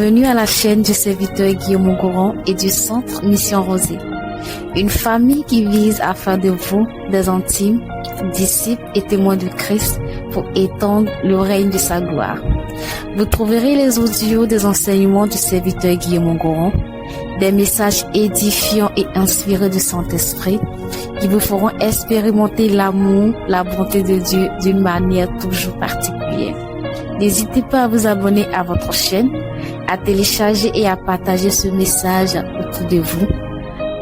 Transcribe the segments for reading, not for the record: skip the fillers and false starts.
Bienvenue à la chaîne du serviteur Guillaume Goron et du Centre Mission Rosée. Une famille qui vise à faire de vous des intimes, disciples et témoins de Christ pour étendre le règne de sa gloire. Vous trouverez les audios des enseignements du serviteur Guillaume Goron, des messages édifiants et inspirés du Saint-Esprit qui vous feront expérimenter l'amour, la bonté de Dieu d'une manière toujours particulière. N'hésitez pas à vous abonner à votre chaîne, à télécharger et à partager ce message autour de vous.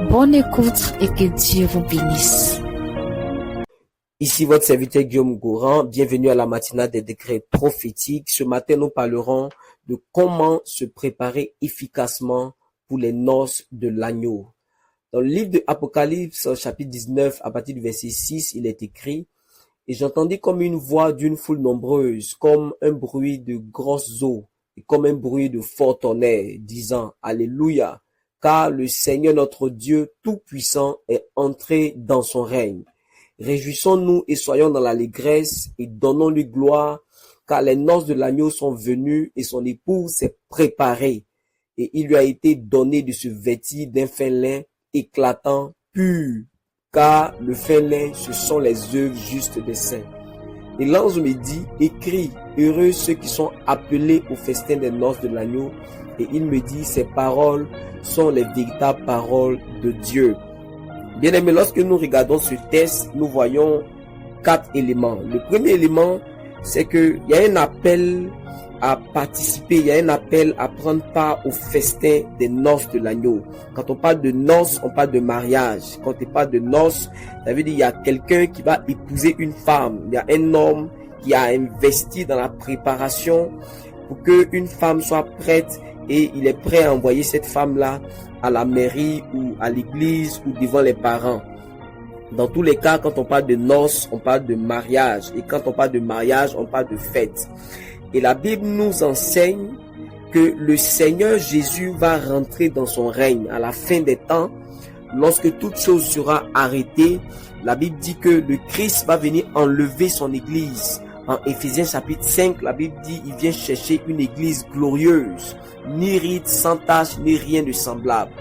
Bonne écoute et que Dieu vous bénisse. Ici votre serviteur Guillaume Goron, bienvenue à la matinale des décrets prophétiques. Ce matin, nous parlerons de comment se préparer efficacement pour les noces de l'agneau. Dans le livre de Apocalypse, chapitre 19, à partir du verset 6, il est écrit: Et j'entendis comme une voix d'une foule nombreuse, comme un bruit de grosses eaux, et comme un bruit de fort tonnerre, disant: Alléluia, car le Seigneur notre Dieu Tout-Puissant est entré dans son règne. Réjouissons-nous et soyons dans l'allégresse et donnons-lui gloire, car les noces de l'agneau sont venues et son épouse s'est préparée. Et il lui a été donné de se vêtir d'un fin lin éclatant, pur, car le fin lin, ce sont les œuvres justes des saints. Et l'ange me dit: écris, heureux ceux qui sont appelés au festin des noces de l'agneau. Et il me dit: ces paroles sont les véritables paroles de Dieu. Bien aimé, lorsque nous regardons ce texte, nous voyons 4 éléments. Le premier élément, c'est qu'il y a un appel à participer, il y a un appel à prendre part au festin des noces de l'agneau. Quand on parle de noces, on parle de mariage. Quand on parle de noces, ça veut dire qu'il y a quelqu'un qui va épouser une femme. Il y a un homme qui a investi dans la préparation pour qu'une femme soit prête, et il est prêt à envoyer cette femme-là à la mairie ou à l'église ou devant les parents. Dans tous les cas, quand on parle de noces, on parle de mariage. Et quand on parle de mariage, on parle de fête. Et la Bible nous enseigne que le Seigneur Jésus va rentrer dans son règne à la fin des temps. Lorsque toute chose sera arrêtée, la Bible dit que le Christ va venir enlever son église. En Éphésiens chapitre 5, la Bible dit: il vient chercher une église glorieuse, ni ride, sans tache, ni rien de semblable.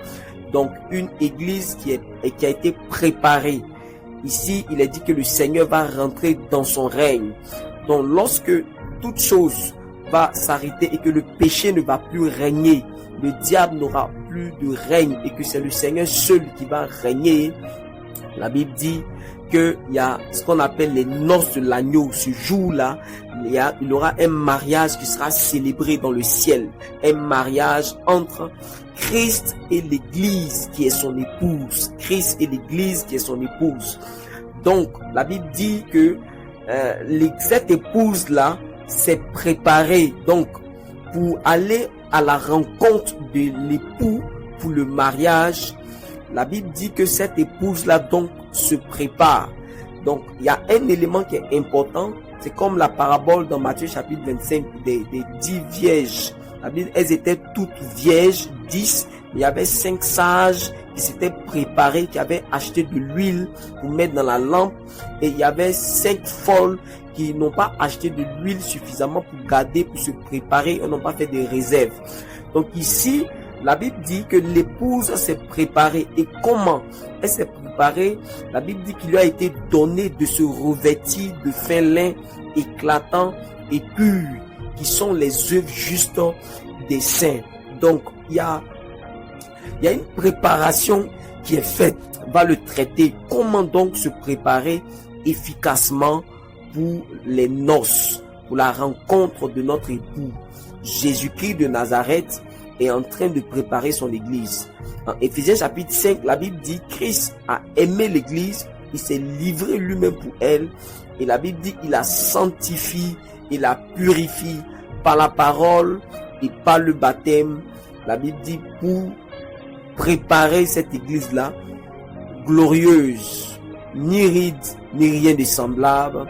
Donc une église qui a été préparée. Ici, il est dit que le Seigneur va rentrer dans son règne. Donc lorsque toute chose va s'arrêter et que le péché ne va plus régner, le diable n'aura plus de règne et que c'est le Seigneur seul qui va régner, la Bible dit qu'il y a ce qu'on appelle les noces de l'agneau. Ce jour-là, il y aura un mariage qui sera célébré dans le ciel. Un mariage entre Christ et l'Église qui est son épouse. Christ et l'Église qui est son épouse. Donc, la Bible dit que cette épouse-là s'est préparée donc pour aller à la rencontre de l'époux pour le mariage. La Bible dit que cette épouse-là donc se prépare. Donc, il y a un élément qui est important. C'est comme la parabole dans Matthieu chapitre 25 des 10 vierges. La Bible, elles étaient toutes vierges, 10. Il y avait 5 sages qui s'étaient préparés, qui avaient acheté de l'huile pour mettre dans la lampe. Et il y avait 5 folles qui n'ont pas acheté de l'huile suffisamment pour garder, pour se préparer, et n'ont pas fait de réserves. Donc ici, la Bible dit que l'épouse s'est préparée. Et comment elle s'est préparée? La Bible dit qu'il lui a été donné de se revêtir de fin lin éclatant et pur, qui sont les œuvres justes des saints. Donc, il y a une préparation qui est faite. On va le traiter. Comment donc se préparer efficacement pour les noces, pour la rencontre de notre époux? Jésus-Christ de Nazareth est en train de préparer son église. En Éphésiens chapitre 5, la Bible dit: Christ a aimé l'église, il s'est livré lui-même pour elle. Et la Bible dit: il la sanctifie, il la purifie par la parole et par le baptême. La Bible dit pour préparer cette église-là, glorieuse, ni ride, ni rien de semblable.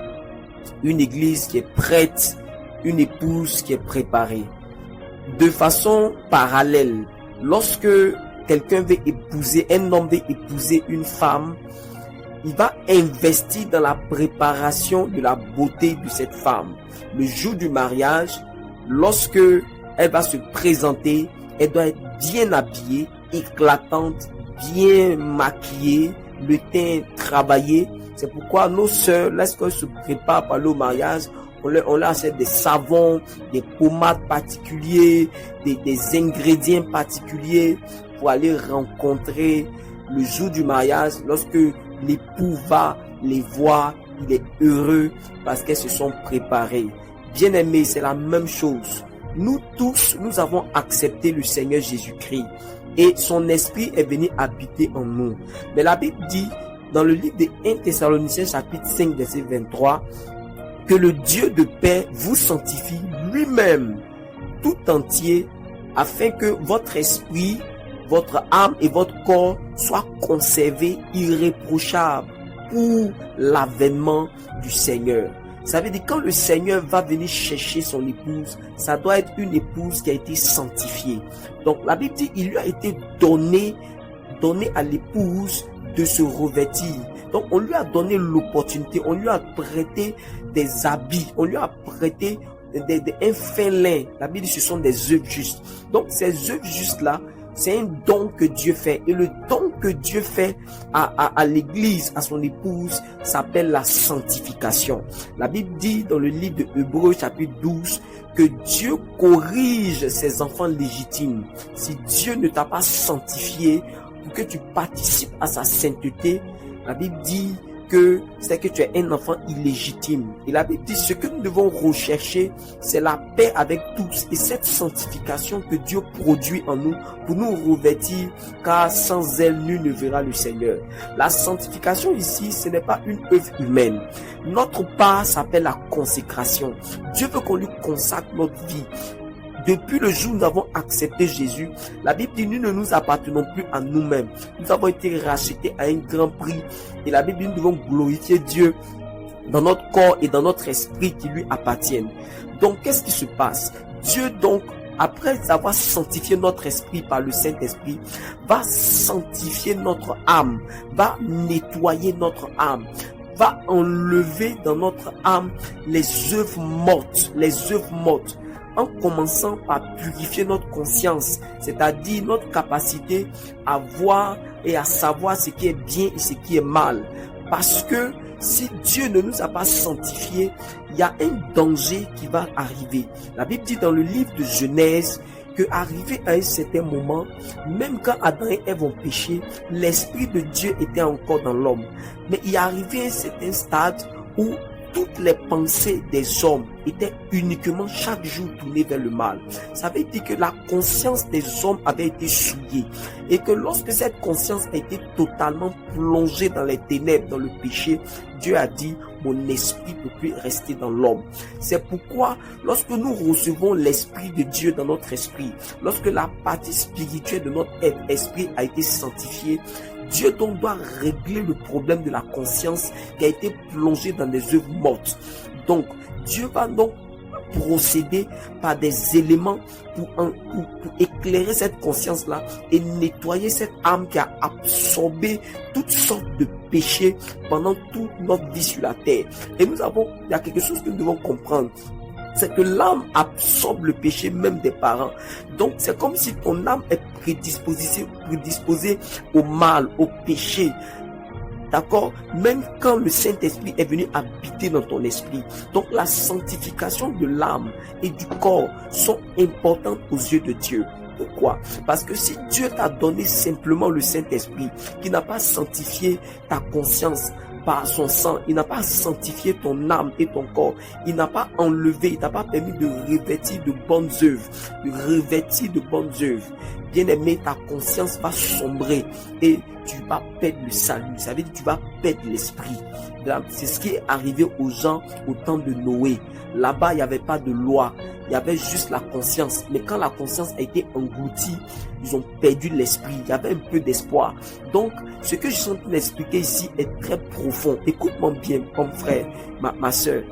Une église qui est prête, une épouse qui est préparée. De façon parallèle, lorsque quelqu'un veut épouser, un homme veut épouser une femme, il va investir dans la préparation de la beauté de cette femme. Le jour du mariage, lorsque elle va se présenter, elle doit être bien habillée, éclatante, bien maquillée, le teint travaillé. C'est pourquoi nos sœurs, lorsqu'elles se préparent pour aller au mariage, on leur achète des savons, des pommades particuliers, des ingrédients particuliers pour aller rencontrer le jour du mariage. Lorsque l'époux va les voir, il est heureux parce qu'elles se sont préparées. Bien-aimés, c'est la même chose. Nous tous, nous avons accepté le Seigneur Jésus-Christ et son esprit est venu habiter en nous. Mais la Bible dit dans le livre de 1 Thessaloniciens chapitre 5 verset 23 que le Dieu de paix vous sanctifie lui-même tout entier afin que votre esprit, votre âme et votre corps soient conservés irréprochables pour l'avènement du Seigneur. Ça veut dire quand le Seigneur va venir chercher son épouse, ça doit être une épouse qui a été sanctifiée. Donc la Bible dit il lui a été donné à l'épouse de se revêtir. Donc on lui a donné l'opportunité, on lui a prêté des habits, on lui a prêté un fin lin. La Bible dit ce sont des œuvres justes. Donc ces œuvres justes là, c'est un don que Dieu fait. Et le don que Dieu fait à l'église, à son épouse, s'appelle la sanctification. La Bible dit dans le livre de Hébreux chapitre 12 que Dieu corrige ses enfants légitimes. Si Dieu ne t'a pas sanctifié pour que tu participes à sa sainteté, la Bible dit que c'est que tu es un enfant illégitime. Et la Bible dit ce que nous devons rechercher, c'est la paix avec tous et cette sanctification que Dieu produit en nous pour nous revêtir, car sans elle, nul ne verra le Seigneur. La sanctification ici, ce n'est pas une œuvre humaine. Notre part s'appelle la consécration. Dieu veut qu'on lui consacre notre vie. Depuis le jour où nous avons accepté Jésus, la Bible dit nous ne nous appartenons plus à nous-mêmes. Nous avons été rachetés à un grand prix. Et la Bible dit nous devons glorifier Dieu dans notre corps et dans notre esprit qui lui appartiennent. Donc qu'est-ce qui se passe? Dieu donc, après avoir sanctifié notre esprit par le Saint-Esprit, va sanctifier notre âme, va nettoyer notre âme, va enlever dans notre âme les œuvres mortes, en commençant par purifier notre conscience, c'est-à-dire notre capacité à voir et à savoir ce qui est bien et ce qui est mal. Parce que si Dieu ne nous a pas sanctifiés, il y a un danger qui va arriver. La Bible dit dans le livre de Genèse que arrivé à un certain moment, même quand Adam et Ève ont péché, l'Esprit de Dieu était encore dans l'homme. Mais il est arrivé à un certain stade où toutes les pensées des hommes étaient uniquement chaque jour tournées vers le mal. Ça veut dire que la conscience des hommes avait été souillée et que lorsque cette conscience a été totalement plongée dans les ténèbres, dans le péché, Dieu a dit mon esprit ne peut plus rester dans l'homme. C'est pourquoi lorsque nous recevons l'esprit de Dieu dans notre esprit, lorsque la partie spirituelle de notre esprit a été sanctifiée, Dieu donc doit régler le problème de la conscience qui a été plongée dans des œuvres mortes. Donc, Dieu va donc procéder par des éléments pour éclairer cette conscience-là et nettoyer cette âme qui a absorbé toutes sortes de péchés pendant toute notre vie sur la terre. Et il y a quelque chose que nous devons comprendre. C'est que l'âme absorbe le péché même des parents. Donc c'est comme si ton âme est prédisposée au mal, au péché. D'accord? Même quand le Saint-Esprit est venu habiter dans ton esprit. Donc la sanctification de l'âme et du corps sont importantes aux yeux de Dieu. Pourquoi? Parce que si Dieu t'a donné simplement le Saint-Esprit, qui n'a pas sanctifié ta conscience par son sang, il n'a pas sanctifié ton âme et ton corps, il n'a pas enlevé, il t'a pas permis de revêtir de bonnes œuvres, bien-aimé, ta conscience va sombrer et tu vas perdre le salut. Ça veut dire que tu vas perdre l'esprit. C'est ce qui est arrivé aux gens au temps de Noé. Là-bas, il n'y avait pas de loi. Il y avait juste la conscience. Mais quand la conscience a été engloutie, ils ont perdu l'esprit. Il y avait un peu d'espoir. Donc, ce que je suis en train d'expliquer ici est très profond. Écoute-moi bien, mon frère, ma soeur.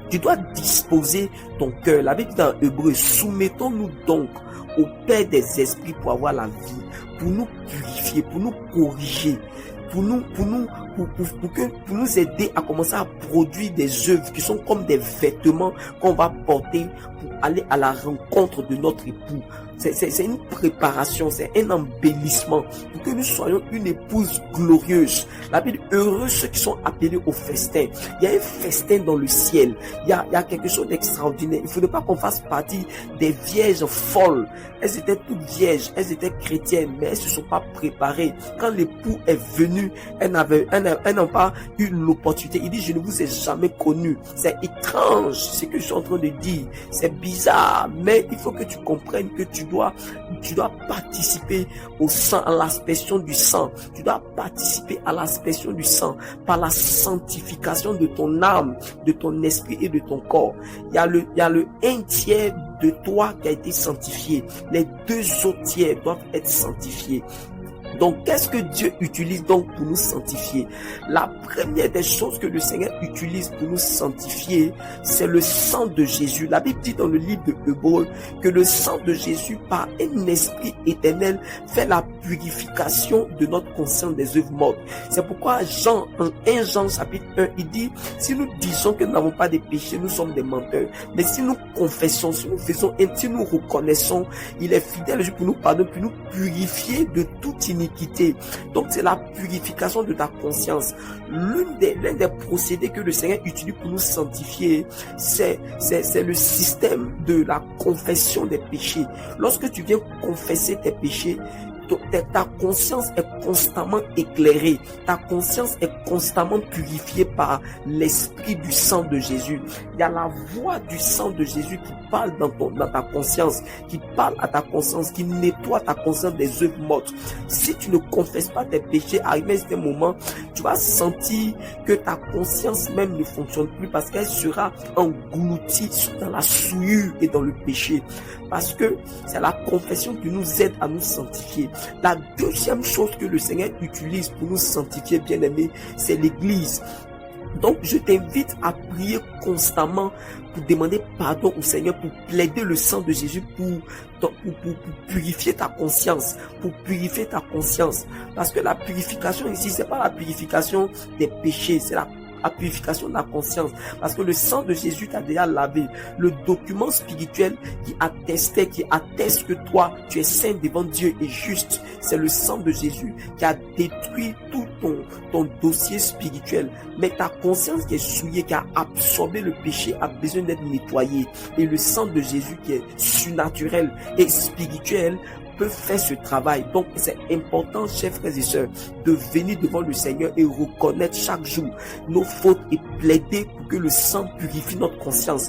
Tu dois disposer ton cœur. La Bible dit dans Hébreux, soumettons-nous donc au Père des esprits pour avoir la vie, pour nous purifier, pour nous corriger, pour nous aider à commencer à produire des œuvres qui sont comme des vêtements qu'on va porter pour aller à la rencontre de notre époux. C'est une préparation, c'est un embellissement pour que nous soyons une épouse glorieuse. La Bible, heureux ceux qui sont appelés au festin. Il y a un festin dans le ciel. Il y a quelque chose d'extraordinaire. Il ne faudrait pas qu'on fasse partie des vierges folles. Elles étaient toutes vierges, elles étaient chrétiennes, mais elles ne se sont pas préparées. Quand l'époux est venu, elles n'ont pas eu l'opportunité. Il dit, je ne vous ai jamais connu. C'est étrange ce que je suis en train de dire. C'est bizarre, mais il faut que tu comprennes que tu dois participer au sang, à l'aspersion du sang. Tu dois participer à l'aspersion du sang par la sanctification de ton âme, de ton esprit et de ton corps. Il y a le 1/3 de toi qui a été sanctifié. Les 2 autres tiers doivent être sanctifiés. Donc, qu'est-ce que Dieu utilise donc pour nous sanctifier? La première des choses que le Seigneur utilise pour nous sanctifier, c'est le sang de Jésus. La Bible dit dans le livre de Hébreux que le sang de Jésus, par un esprit éternel, fait la purification de notre conscience des œuvres mortes. C'est pourquoi en 1 Jean chapitre 1, il dit, si nous disons que nous n'avons pas de péché, nous sommes des menteurs. Mais si nous confessons, si nous reconnaissons, il est fidèle pour nous pardonner, pour nous purifier de toute iniquité. Donc c'est la purification de ta conscience. L'un des procédés que le Seigneur utilise pour nous sanctifier, c'est le système de la confession des péchés. Lorsque tu viens confesser tes péchés, ta conscience est constamment éclairée, ta conscience est constamment purifiée par l'esprit du sang de Jésus. Il y a la voix du sang de Jésus qui parle dans ta conscience, qui parle à ta conscience, qui nettoie ta conscience des œuvres mortes. Si tu ne confesses pas tes péchés, arrivé à ce moment, tu vas sentir que ta conscience même ne fonctionne plus parce qu'elle sera engloutie dans la souillure et dans le péché. Parce que c'est la confession qui nous aide à nous sanctifier. La deuxième chose que le Seigneur utilise pour nous sanctifier, bien-aimés, c'est l'Église. Donc, je t'invite à prier constamment pour demander pardon au Seigneur, pour plaider le sang de Jésus, pour purifier ta conscience, Parce que la purification ici, c'est pas la purification des péchés, c'est la purification de la conscience, parce que le sang de Jésus t'a déjà lavé. Le document spirituel qui atteste que toi tu es saint devant Dieu et juste, c'est le sang de Jésus qui a détruit tout ton dossier spirituel. Mais ta conscience qui est souillée, qui a absorbé le péché, a besoin d'être nettoyée, et le sang de Jésus qui est surnaturel et spirituel peut faire ce travail. Donc c'est important, chers frères et sœurs, de venir devant le Seigneur et reconnaître chaque jour nos fautes et plaider pour que le sang purifie notre conscience.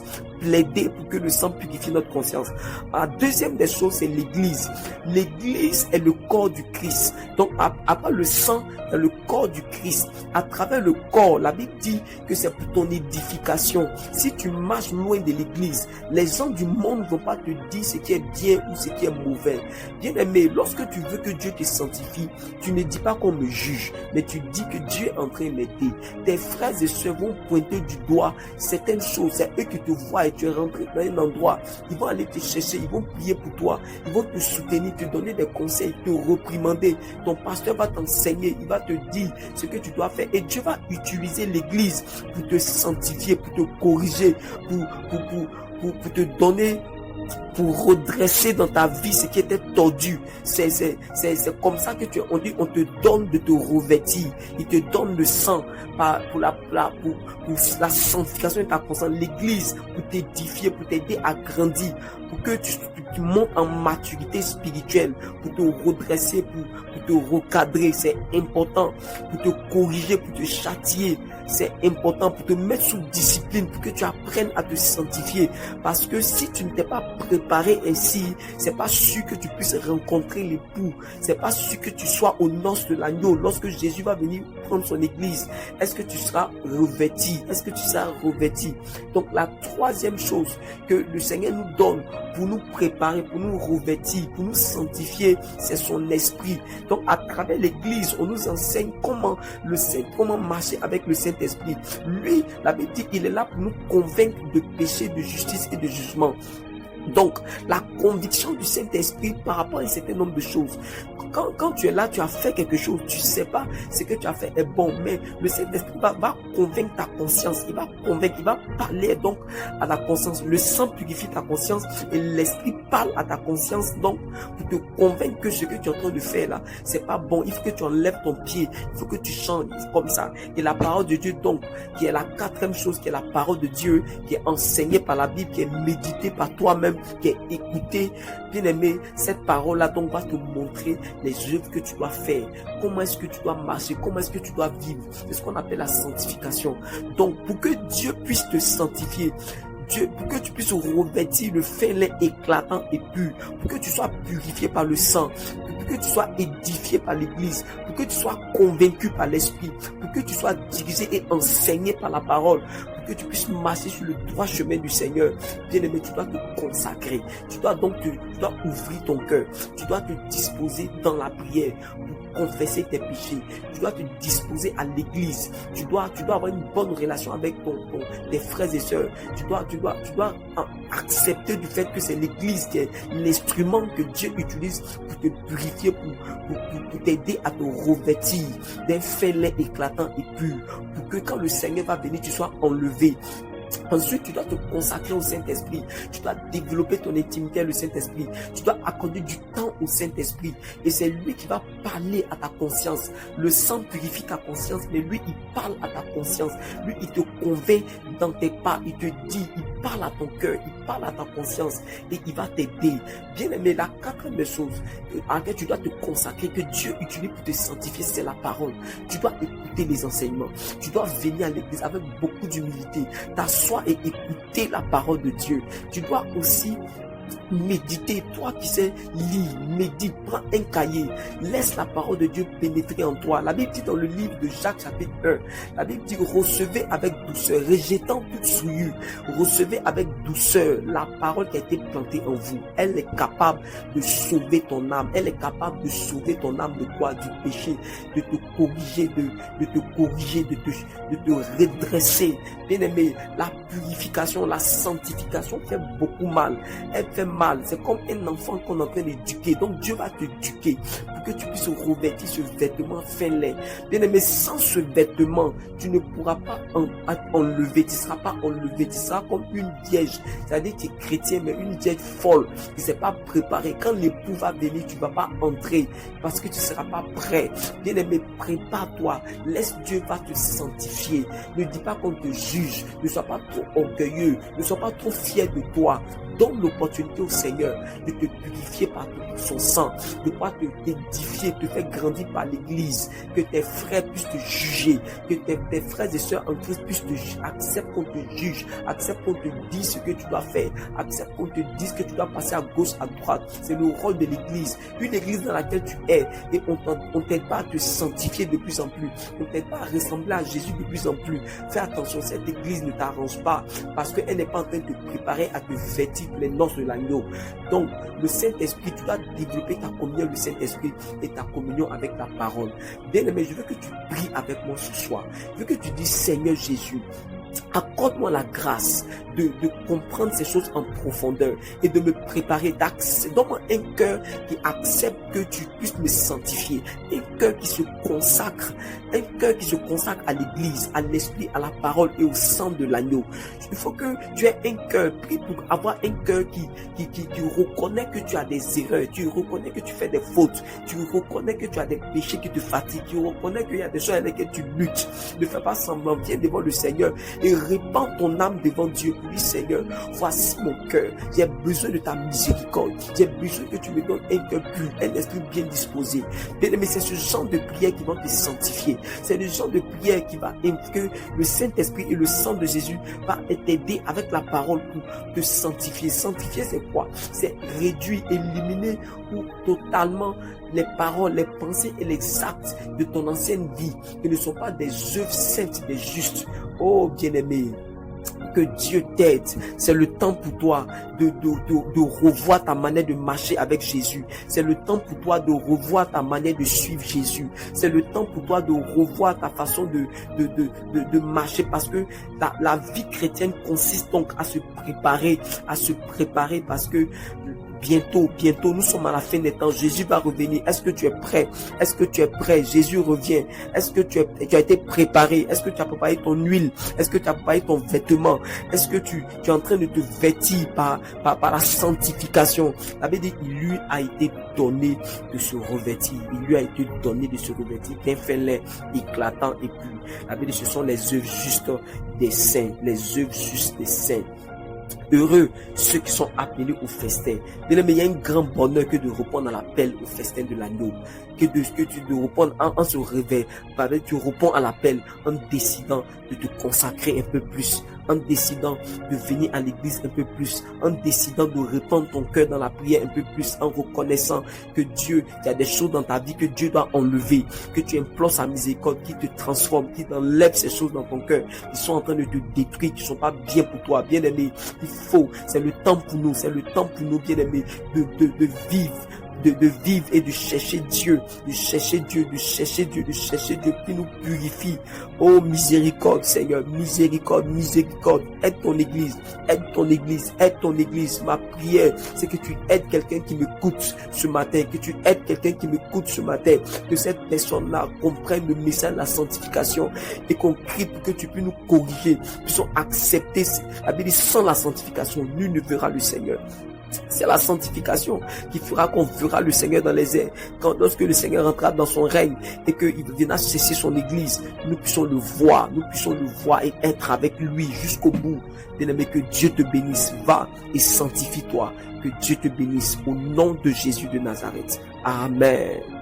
La deuxième des choses, c'est l'Église. L'Église est le corps du Christ. Donc après le sang, il y a le corps du Christ. À travers le corps, la Bible dit que c'est pour ton édification. Si tu marches loin de l'Église, les gens du monde ne vont pas te dire ce qui est bien ou ce qui est mauvais. Bien-aimé, lorsque tu veux que Dieu te sanctifie, tu ne dis pas qu'on me juge, mais tu dis que Dieu est en train de m'aider. Tes frères et sœurs vont pointer du doigt certaines choses. C'est eux qui te voient et tu es rentré dans un endroit. Ils vont aller te chercher, ils vont prier pour toi, ils vont te soutenir, te donner des conseils, te réprimander. Ton pasteur va t'enseigner, il va te dire ce que tu dois faire. Et Dieu va utiliser l'Église pour te sanctifier, pour te corriger, pour te donner, pour redresser dans ta vie ce qui était tordu. C'est comme ça que on te donne de te revêtir. Il te donne le sang pour la sanctification de ta conscience. L'Église pour t'édifier, pour t'aider à grandir, pour que tu montes en maturité spirituelle, pour te redresser, pour te recadrer. C'est important, pour te corriger, pour te châtier. C'est important pour te mettre sous discipline, pour que tu apprennes à te sanctifier. Parce que si tu ne t'es pas préparé ainsi, c'est pas sûr que tu puisses rencontrer l'époux. C'est pas sûr que tu sois aux noces de l'agneau. Lorsque Jésus va venir prendre son église, est-ce que tu seras revêti? Donc la troisième chose que le Seigneur nous donne pour nous préparer, pour nous revêtir, pour nous sanctifier, c'est son esprit. Donc à travers l'église, on nous enseigne comment marcher avec le Saint-Esprit. Lui, la Bible dit qu'il est là pour nous convaincre de péché, de justice et de jugement. Donc, la conviction du Saint-Esprit par rapport à un certain nombre de choses. Quand tu es là, tu as fait quelque chose, tu ne sais pas ce que tu as fait est bon, mais le Saint-Esprit va convaincre ta conscience, il va convaincre, il va parler donc à ta conscience. Le sang purifie ta conscience et l'Esprit parle à ta conscience donc pour te convaincre que ce que tu es en train de faire là, c'est pas bon. Il faut que tu enlèves ton pied, il faut que tu changes comme ça. Et la parole de Dieu donc, qui est la quatrième chose, qui est la parole de Dieu, qui est enseignée par la Bible, qui est méditée par toi-même, qui est écoutée. Bien aimé, cette parole là donc va te montrer les œuvres que tu dois faire, comment est-ce que tu dois marcher, comment est-ce que tu dois vivre. C'est ce qu'on appelle la sanctification. Donc, pour que Dieu puisse te sanctifier, pour que tu puisses revêtir le fin lait éclatant et pur, pour que tu sois purifié par le sang, pour que tu sois édifié par l'Église, pour que tu sois convaincu par l'Esprit, pour que tu sois dirigé et enseigné par la parole, pour que tu puisses marcher sur le droit chemin du Seigneur. Bien aimé, tu dois te consacrer. Tu dois donc tu dois ouvrir ton cœur. Tu dois te disposer dans la prière pour confesser tes péchés. Tu dois te disposer à l'église. Tu dois avoir une bonne relation avec tes frères et sœurs. Tu dois accepter du fait que c'est l'église qui est l'instrument que Dieu utilise pour te purifier, pour t'aider à te revêtir d'un fin lait éclatant et pur, pour que quand le Seigneur va venir, tu sois enlevé. Ensuite, tu dois te consacrer au Saint-Esprit. Tu dois développer ton intimité avec le Saint-Esprit. Tu dois accorder du temps au Saint-Esprit. Et c'est lui qui va parler à ta conscience. Le sang purifie ta conscience, mais lui, il parle à ta conscience. Lui, il te convainc dans tes pas. Il te dit, il parle à ton cœur, il parle à ta conscience et il va t'aider. Bien aimé, la quatrième chose à laquelle tu dois te consacrer, que Dieu utilise pour te sanctifier, c'est la parole. Tu dois écouter les enseignements. Tu dois venir à l'église avec beaucoup d'humilité. T'asseoir et écouter la parole de Dieu. Tu dois aussi méditer, toi qui sais lire, médite, prends un cahier, laisse la parole de Dieu pénétrer en toi. La Bible dit dans le livre de Jacques chapitre 1, la Bible dit recevez avec douceur, rejetant toute souillure, recevez avec douceur la parole qui a été plantée en vous. Elle est capable de sauver ton âme, elle est capable de sauver ton âme de quoi? Du péché, de te corriger, de te corriger, de te redresser. Bien aimé, la purification, la sanctification fait beaucoup mal. Elle fait mal. C'est comme un enfant qu'on est en train d'éduquer. Donc Dieu va t'éduquer pour que tu puisses revêtir ce vêtement fin lait. Bien aimé, sans ce vêtement, tu ne pourras pas enlever. Tu ne seras pas enlevé. Tu seras comme une vierge. C'est-à-dire que tu es chrétien, mais une vierge folle qui ne s'est pas préparée. Quand l'époux va venir, tu ne vas pas entrer parce que tu ne seras pas prêt. Bien aimé, prépare-toi. Laisse Dieu va te sanctifier. Ne dis pas qu'on te juge. Ne sois pas trop orgueilleux. Ne sois pas trop fier de toi. Donne l'opportunité au Seigneur de te purifier par son sang, de pouvoir t'édifier, te faire grandir par l'église, que tes frères puissent te juger, que tes frères et sœurs en Christ puissent te juger. Accepte qu'on te juge, accepte qu'on te dise ce que tu dois faire, accepte qu'on te dise que tu dois passer à gauche, à droite. C'est le rôle de l'église, une église dans laquelle tu es, et on t'aide pas à te sanctifier de plus en plus, on t'aide pas à ressembler à Jésus de plus en plus. Fais attention, cette église ne t'arrange pas parce qu'elle n'est pas en train de te préparer à te vêtir les noces de l'agneau. Donc, le Saint-Esprit, tu dois développer ta communion, le Saint-Esprit et ta communion avec la parole. Bien aimé, je veux que tu pries avec moi ce soir. Je veux que tu dises, Seigneur Jésus, accorde-moi la grâce de comprendre ces choses en profondeur et de me préparer. Donne-moi un cœur qui accepte que tu puisses me sanctifier, un cœur qui se consacre, à l'église, à l'esprit, à la parole et au sang de l'agneau. Il faut que tu aies un cœur, prie pour avoir un cœur qui reconnaît que tu as des erreurs, tu reconnais que tu fais des fautes, tu reconnais que tu as des péchés qui te fatiguent, tu reconnais qu'il y a des choses avec lesquelles tu luttes. Ne fais pas semblant, viens devant le Seigneur et répands ton âme devant Dieu. Oui, Seigneur, voici mon cœur. J'ai besoin de ta miséricorde. J'ai besoin que tu me donnes un cœur pur, un esprit bien disposé. Mais c'est ce genre de prière qui va te sanctifier. C'est le genre de prière qui va que le Saint-Esprit et le sang de Jésus va t'aider avec la parole pour te sanctifier. Sanctifier, c'est quoi? C'est réduire, éliminer ou totalement les paroles, les pensées et les actes de ton ancienne vie qui ne sont pas des œuvres saintes, des justes. Oh bien-aimé, que Dieu t'aide. C'est le temps pour toi de revoir ta manière de marcher avec Jésus. C'est le temps pour toi de revoir ta manière de suivre Jésus. C'est le temps pour toi de revoir ta façon de marcher, parce que la vie chrétienne consiste donc à se préparer parce que bientôt, nous sommes à la fin des temps. Jésus va revenir. Est-ce que tu es prêt? Est-ce que tu es prêt? Jésus revient. Est-ce que tu as été préparé? Est-ce que tu as préparé ton huile? Est-ce que tu as préparé ton vêtement? Est-ce que tu es en train de te vêtir par la sanctification? La Bible dit, il lui a été donné de se revêtir. Il lui a été donné de se revêtir d'un fin lin éclatant et pur. La Bible dit, ce sont les œuvres justes des saints. Les œuvres justes des saints. Heureux ceux qui sont appelés au festin. Mais il y a un grand bonheur que de répondre à l'appel au festin de l'agneau. Que tu de répondre en se réveillant. Tu réponds à l'appel en décidant de te consacrer un peu plus, en décidant de venir à l'église un peu plus, en décidant de répandre ton cœur dans la prière un peu plus, en reconnaissant que Dieu, il y a des choses dans ta vie que Dieu doit enlever, que tu implores sa miséricorde qui te transforme, qui enlève ces choses dans ton cœur, qui sont en train de te détruire, qui ne sont pas bien pour toi, bien aimé. C'est le temps pour nous, bien aimé, de vivre. De vivre et de chercher Dieu, qui nous purifie. Oh, miséricorde, Seigneur, miséricorde. Aide ton église. Ma prière, c'est que tu aides quelqu'un qui m'écoute ce matin, que cette personne-là comprenne le message de la sanctification et qu'on crie pour que tu puisses nous corriger, puissions accepter. La Bible dit, sans la sanctification, nul ne verra le Seigneur. C'est la sanctification qui fera qu'on verra le Seigneur dans les airs. Lorsque le Seigneur rentrera dans son règne et qu'il viendra cesser son église, nous puissions le voir et être avec lui jusqu'au bout. Bien-aimé, que Dieu te bénisse. Va et sanctifie-toi. Que Dieu te bénisse au nom de Jésus de Nazareth. Amen.